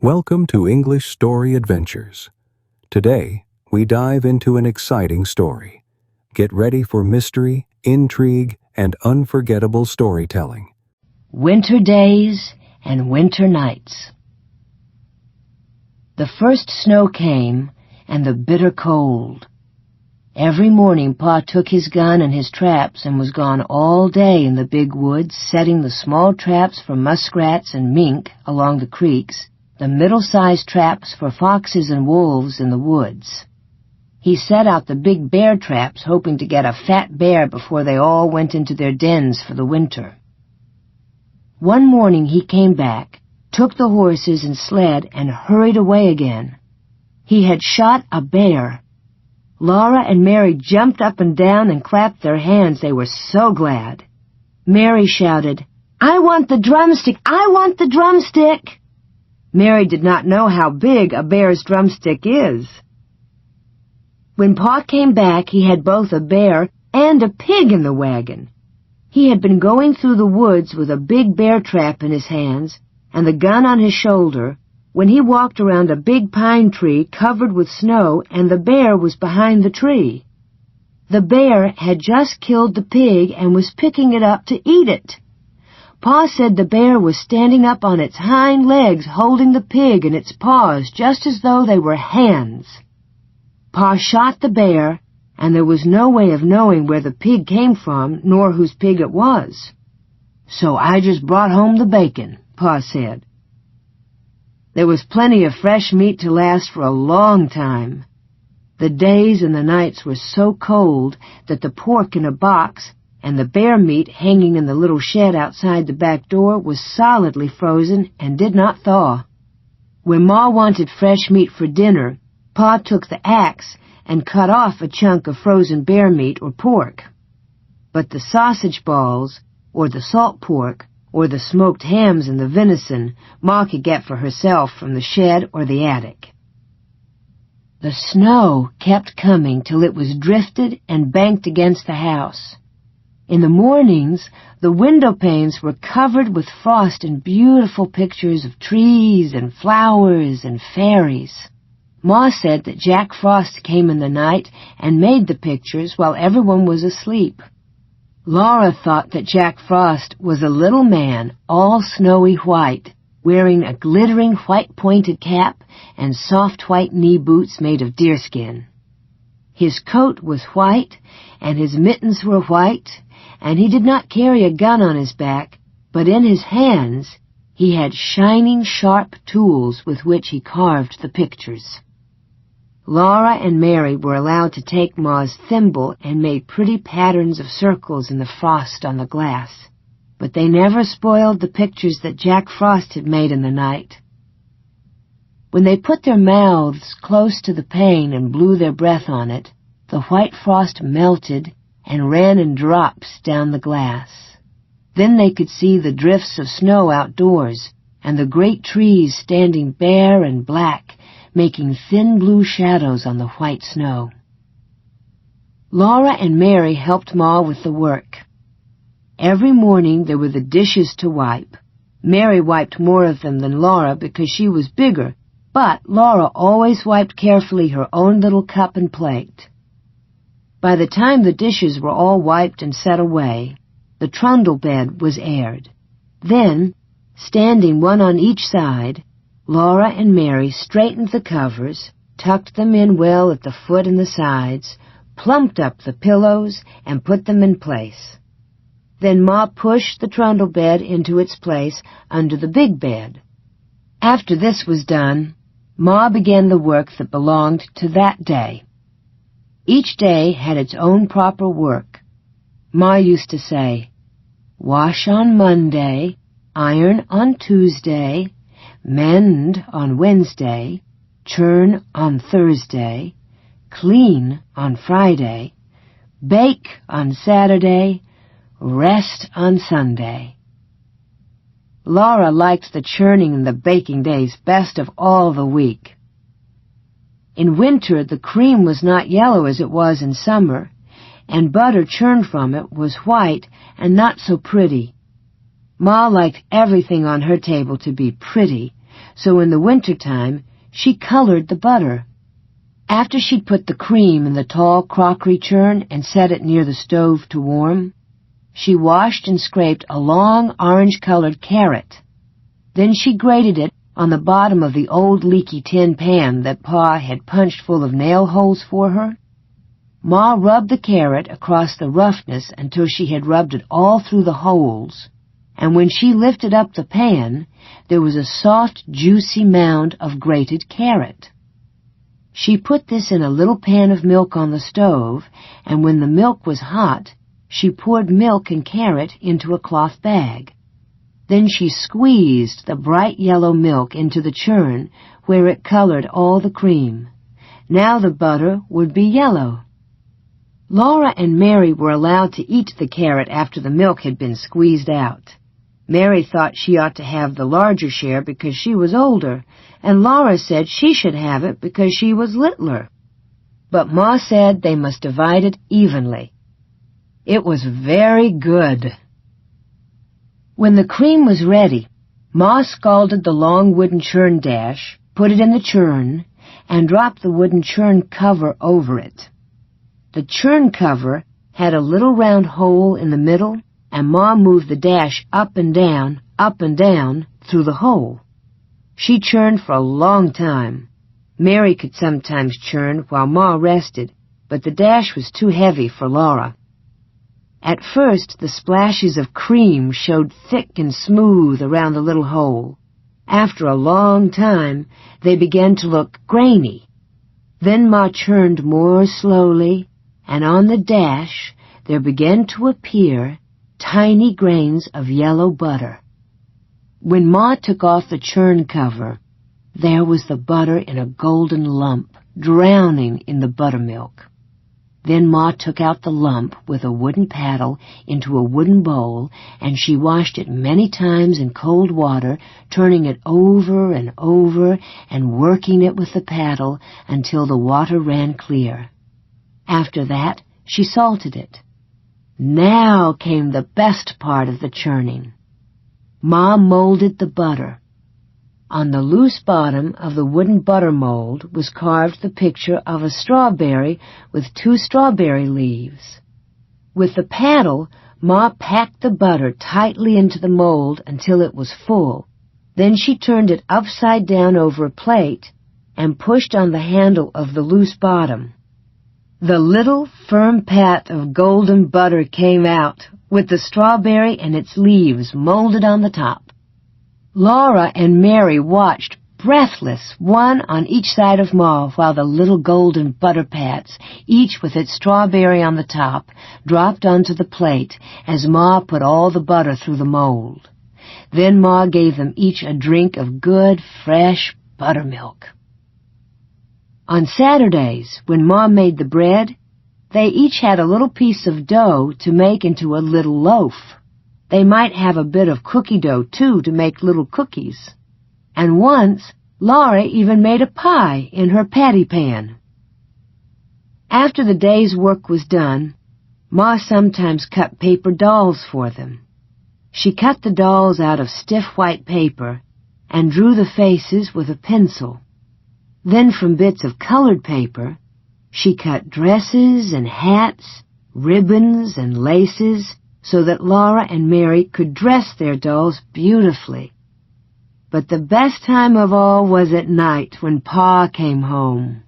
Welcome to English Story Adventures. Today, we dive into an exciting story. Get ready for mystery, intrigue, and unforgettable storytelling. Winter Days and Winter Nights. The first snow came, and the bitter cold. Every morning Pa took his gun and his traps and was gone all day in the big woods, setting the small traps for muskrats and mink along the creeks, the middle-sized traps for foxes and wolves in the woods. He set out the big bear traps, hoping to get a fat bear before they all went into their dens for the winter. One morning he came back, took the horses and sled, and hurried away again. He had shot a bear. Laura and Mary jumped up and down and clapped their hands. They were so glad. Mary shouted, "I want the drumstick! I want the drumstick!" Mary did not know how big a bear's drumstick is. When Pa came back, he had both a bear and a pig in the wagon. He had been going through the woods with a big bear trap in his hands and the gun on his shoulder when he walked around a big pine tree covered with snow, and the bear was behind the tree. The bear had just killed the pig and was picking it up to eat it. Pa said the bear was standing up on its hind legs, holding the pig in its paws just as though they were hands. Pa shot the bear, and there was no way of knowing where the pig came from nor whose pig it was. "So I just brought home the bacon," Pa said. There was plenty of fresh meat to last for a long time. The days and the nights were so cold that the pork in a box and the bear meat hanging in the little shed outside the back door was solidly frozen and did not thaw. When Ma wanted fresh meat for dinner, Pa took the axe and cut off a chunk of frozen bear meat or pork. But the sausage balls, or the salt pork, or the smoked hams and the venison, Ma could get for herself from the shed or the attic. The snow kept coming till it was drifted and banked against the house. In the mornings, the window panes were covered with frost and beautiful pictures of trees and flowers and fairies. Ma said that Jack Frost came in the night and made the pictures while everyone was asleep. Laura thought that Jack Frost was a little man, all snowy white, wearing a glittering white pointed cap and soft white knee boots made of deerskin. His coat was white, and his mittens were white, and he did not carry a gun on his back, but in his hands he had shining, sharp tools with which he carved the pictures. Laura and Mary were allowed to take Ma's thimble and made pretty patterns of circles in the frost on the glass, but they never spoiled the pictures that Jack Frost had made in the night. When they put their mouths close to the pane and blew their breath on it, the white frost melted and ran in drops down the glass. Then they could see the drifts of snow outdoors and the great trees standing bare and black, making thin blue shadows on the white snow. Laura and Mary helped Ma with the work. Every morning there were the dishes to wipe. Mary wiped more of them than Laura because she was bigger, but Laura always wiped carefully her own little cup and plate. By the time the dishes were all wiped and set away, the trundle bed was aired. Then, standing one on each side, Laura and Mary straightened the covers, tucked them in well at the foot and the sides, plumped up the pillows, and put them in place. Then Ma pushed the trundle bed into its place under the big bed. After this was done, Ma began the work that belonged to that day. Each day had its own proper work. Ma used to say, "Wash on Monday, iron on Tuesday, mend on Wednesday, churn on Thursday, clean on Friday, bake on Saturday, rest on Sunday." Laura liked the churning and the baking days best of all the week. In winter, the cream was not yellow as it was in summer, and butter churned from it was white and not so pretty. Ma liked everything on her table to be pretty, so in the winter-time she colored the butter. After she'd put the cream in the tall crockery churn and set it near the stove to warm, she washed and scraped a long orange-colored carrot. Then she grated it on the bottom of the old leaky tin pan that Pa had punched full of nail holes for her. Ma rubbed the carrot across the roughness until she had rubbed it all through the holes, and when she lifted up the pan, there was a soft, juicy mound of grated carrot. She put this in a little pan of milk on the stove, and when the milk was hot, she poured milk and carrot into a cloth bag. Then she squeezed the bright yellow milk into the churn where it colored all the cream. Now the butter would be yellow. Laura and Mary were allowed to eat the carrot after the milk had been squeezed out. Mary thought she ought to have the larger share because she was older, and Laura said she should have it because she was littler. But Ma said they must divide it evenly. It was very good. When the cream was ready, Ma scalded the long wooden churn dash, put it in the churn, and dropped the wooden churn cover over it. The churn cover had a little round hole in the middle, and Ma moved the dash up and down through the hole. She churned for a long time. Mary could sometimes churn while Ma rested, but the dash was too heavy for Laura. At first, the splashes of cream showed thick and smooth around the little hole. After a long time, they began to look grainy. Then Ma churned more slowly, and on the dash there began to appear tiny grains of yellow butter. When Ma took off the churn cover, there was the butter in a golden lump, drowning in the buttermilk. Then Ma took out the lump with a wooden paddle into a wooden bowl, and she washed it many times in cold water, turning it over and over and working it with the paddle until the water ran clear. After that, she salted it. Now came the best part of the churning. Ma molded the butter. On the loose bottom of the wooden butter mold was carved the picture of a strawberry with 2 strawberry leaves. With the paddle, Ma packed the butter tightly into the mold until it was full. Then she turned it upside down over a plate and pushed on the handle of the loose bottom. The little firm pat of golden butter came out, with the strawberry and its leaves molded on the top. Laura and Mary watched, breathless, one on each side of Ma, while the little golden butter pats, each with its strawberry on the top, dropped onto the plate as Ma put all the butter through the mold. Then Ma gave them each a drink of good, fresh buttermilk. On Saturdays, when Ma made the bread, they each had a little piece of dough to make into a little loaf. They might have a bit of cookie dough, too, to make little cookies. And once, Laura even made a pie in her patty pan. After the day's work was done, Ma sometimes cut paper dolls for them. She cut the dolls out of stiff white paper and drew the faces with a pencil. Then from bits of colored paper, she cut dresses and hats, ribbons and laces, so that Laura and Mary could dress their dolls beautifully. But the best time of all was at night when Pa came home.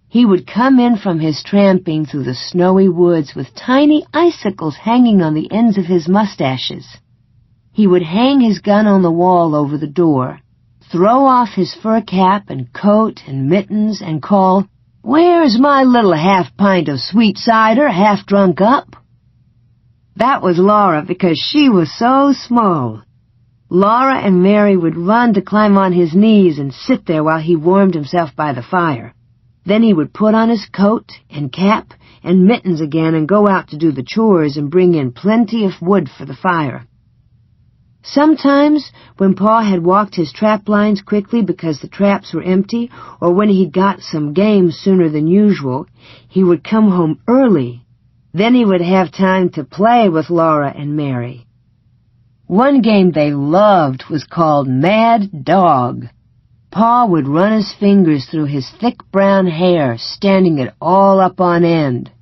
He would come in from his tramping through the snowy woods with tiny icicles hanging on the ends of his mustaches. He would hang his gun on the wall over the door, throw off his fur cap and coat and mittens, and call, "Where's my little half-pint of sweet cider half drunk up?" That was Laura because she was so small. Laura and Mary would run to climb on his knees and sit there while he warmed himself by the fire. Then he would put on his coat and cap and mittens again and go out to do the chores and bring in plenty of wood for the fire. Sometimes, when Pa had walked his trap lines quickly because the traps were empty, or when he'd got some game sooner than usual, he would come home early. Then he would have time to play with Laura and Mary. One game they loved was called Mad Dog. Pa would run his fingers through his thick brown hair, standing it all up on end.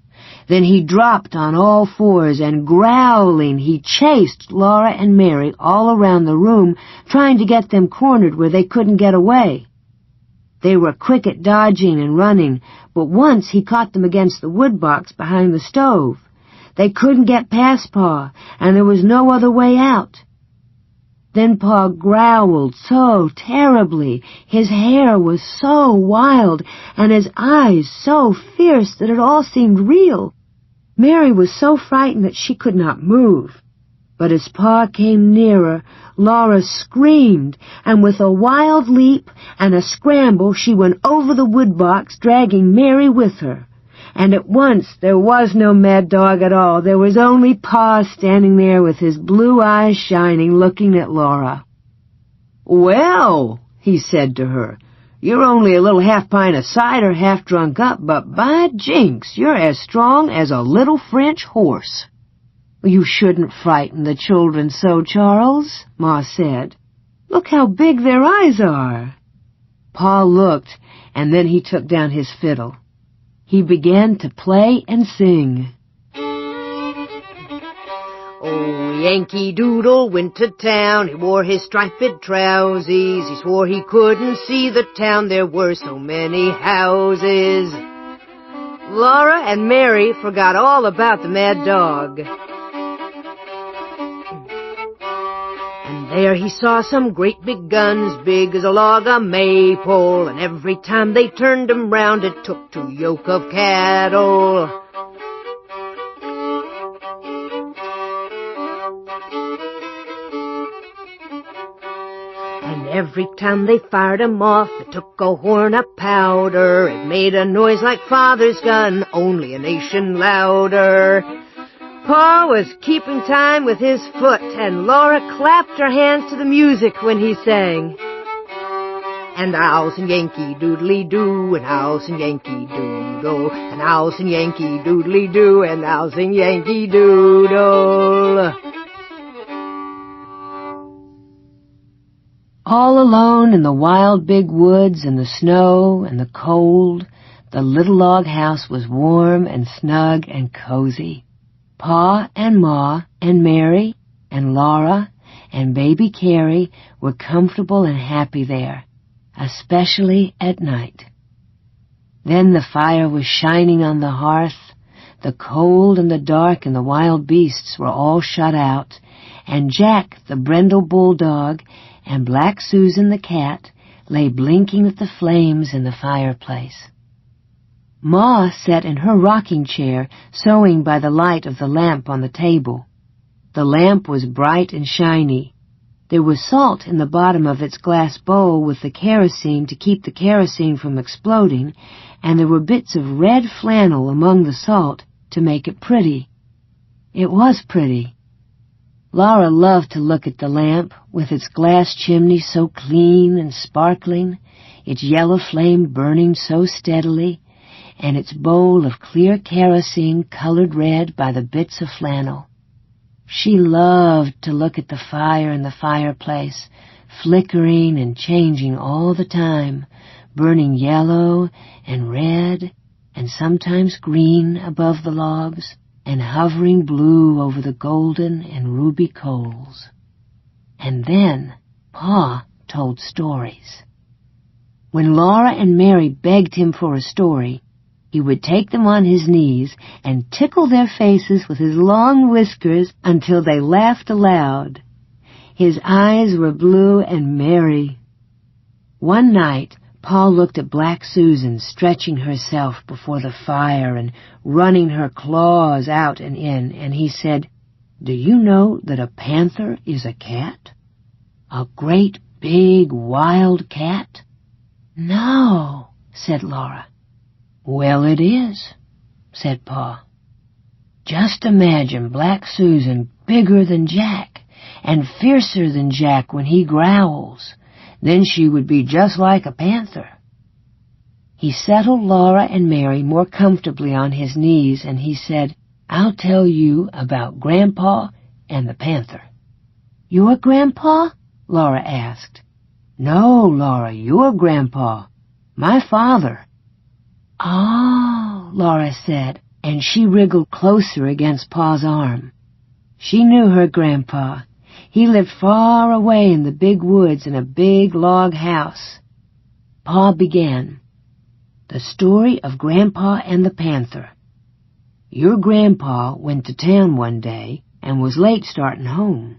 Then he dropped on all fours, and growling, he chased Laura and Mary all around the room, trying to get them cornered where they couldn't get away. They were quick at dodging and running, but once he caught them against the woodbox behind the stove. They couldn't get past Pa, and there was no other way out. Then Pa growled so terribly, his hair was so wild, and his eyes so fierce that it all seemed real. Mary was so frightened that she could not move. But as Pa came nearer, Laura screamed, and with a wild leap and a scramble she went over the woodbox, dragging Mary with her. And at once there was no Mad Dog at all. There was only Pa standing there with his blue eyes shining, looking at Laura. "Well," he said to her, "you're only a little half-pint of cider half drunk up, but by jinks, you're as strong as a little French horse." "You shouldn't frighten the children so, Charles," Ma said. "Look how big their eyes are." Pa looked, and then he took down his fiddle. He began to play and sing. Oh, Yankee Doodle went to town. He wore his striped trousies. He swore he couldn't see the town. There were so many houses. Laura and Mary forgot all about the Mad Dog. There he saw some great big guns, big as a log of maypole, and every time they turned 'em round, it took 2 yoke of cattle. And every time they fired 'em off, it took a horn of powder. It made a noise like Father's gun, only a nation louder. Pa was keeping time with his foot, and Laura clapped her hands to the music when he sang. And owls and Yankee doodly-doo, and owls and Yankee doodle, and owls and Yankee doodly-doo, and owls and Yankee doodle. All alone in the wild big woods and the snow and the cold, the little log house was warm and snug and cozy. Pa and Ma and Mary and Laura and baby Carrie were comfortable and happy there, especially at night. Then the fire was shining on the hearth, the cold and the dark and the wild beasts were all shut out, and Jack, the brindle bulldog, and Black Susan, the cat, lay blinking at the flames in the fireplace. Ma sat in her rocking chair, sewing by the light of the lamp on the table. The lamp was bright and shiny. There was salt in the bottom of its glass bowl with the kerosene to keep the kerosene from exploding, and there were bits of red flannel among the salt to make it pretty. It was pretty. Laura loved to look at the lamp, with its glass chimney so clean and sparkling, its yellow flame burning so steadily, and its bowl of clear kerosene colored red by the bits of flannel. She loved to look at the fire in the fireplace, flickering and changing all the time, burning yellow and red and sometimes green above the logs, and hovering blue over the golden and ruby coals. And then Pa told stories. When Laura and Mary begged him for a story, he would take them on his knees and tickle their faces with his long whiskers until they laughed aloud. His eyes were blue and merry. One night, Pa looked at Black Susan stretching herself before the fire and running her claws out and in, and he said, "Do you know that a panther is a cat? A great, big, wild cat?" "No," said Laura. "Well, it is," said Pa. "Just imagine Black Susan bigger than Jack and fiercer than Jack when he growls. Then she would be just like a panther." He settled Laura and Mary more comfortably on his knees, and he said, "I'll tell you about Grandpa and the panther. "Your Grandpa?" Laura asked. "No, Laura, your Grandpa. My father." "Oh," Laura said, and she wriggled closer against Pa's arm. She knew her Grandpa. He lived far away in the big woods in a big log house. Pa began, "The story of Grandpa and the Panther. Your Grandpa went to town one day and was late starting home.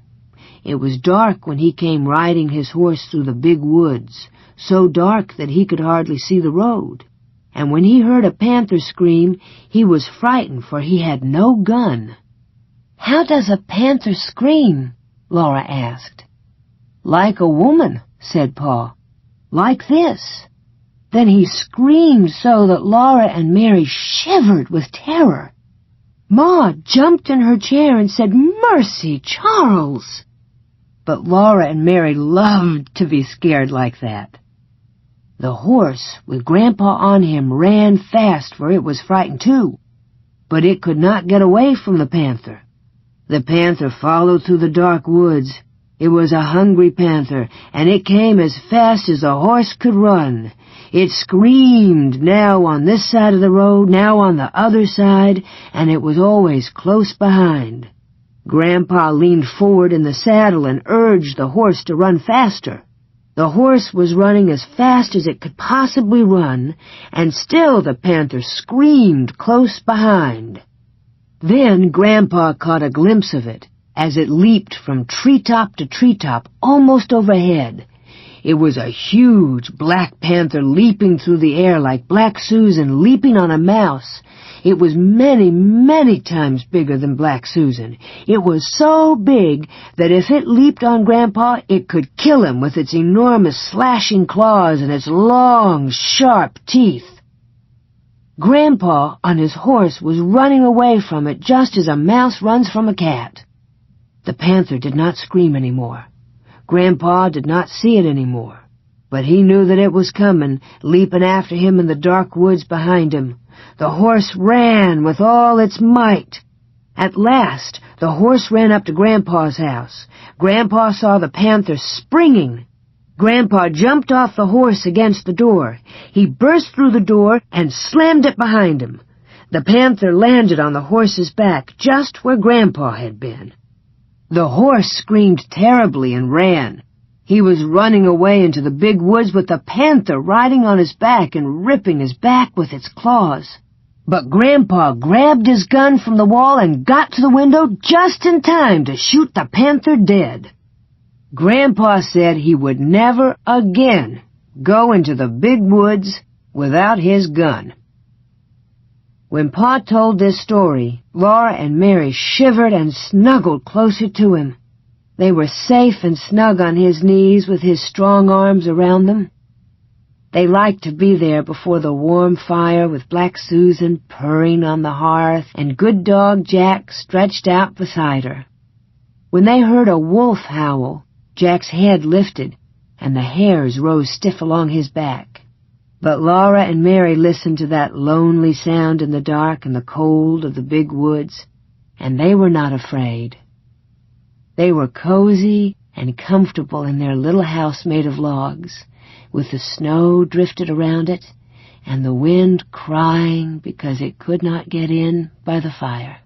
It was dark when he came riding his horse through the big woods, so dark that he could hardly see the road. And when he heard a panther scream, he was frightened, for he had no gun." "How does a panther scream?" Laura asked. "Like a woman," said Pa. "Like this." Then he screamed so that Laura and Mary shivered with terror. Ma jumped in her chair and said, "Mercy, Charles!" But Laura and Mary loved to be scared like that. The horse, with Grandpa on him, ran fast, for it was frightened too. But it could not get away from the panther. The panther followed through the dark woods. It was a hungry panther, and it came as fast as the horse could run. It screamed, now on this side of the road, now on the other side, and it was always close behind. Grandpa leaned forward in the saddle and urged the horse to run faster. The horse was running as fast as it could possibly run, and still the panther screamed close behind. Then Grandpa caught a glimpse of it as it leaped from treetop to treetop almost overhead. It was a huge black panther leaping through the air like Black Susan leaping on a mouse. It was many, many times bigger than Black Susan. It was so big that if it leaped on Grandpa, it could kill him with its enormous slashing claws and its long, sharp teeth. Grandpa, on his horse, was running away from it just as a mouse runs from a cat. The panther did not scream any more. Grandpa did not see it any more, but he knew that it was coming, leaping after him in the dark woods behind him. The horse ran with all its might. At last, the horse ran up to Grandpa's house. Grandpa saw the panther springing. Grandpa jumped off the horse against the door. He burst through the door and slammed it behind him. The panther landed on the horse's back, just where Grandpa had been. The horse screamed terribly and ran. He was running away into the big woods with the panther riding on his back and ripping his back with its claws. But Grandpa grabbed his gun from the wall and got to the window just in time to shoot the panther dead. Grandpa said he would never again go into the big woods without his gun. When Pa told this story, Laura and Mary shivered and snuggled closer to him. They were safe and snug on his knees with his strong arms around them. They liked to be there before the warm fire with Black Susan purring on the hearth and good dog Jack stretched out beside her. When they heard a wolf howl, Jack's head lifted and the hairs rose stiff along his back. But Laura and Mary listened to that lonely sound in the dark and the cold of the big woods, and they were not afraid. They were cozy and comfortable in their little house made of logs, with the snow drifted around it and the wind crying because it could not get in by the fire.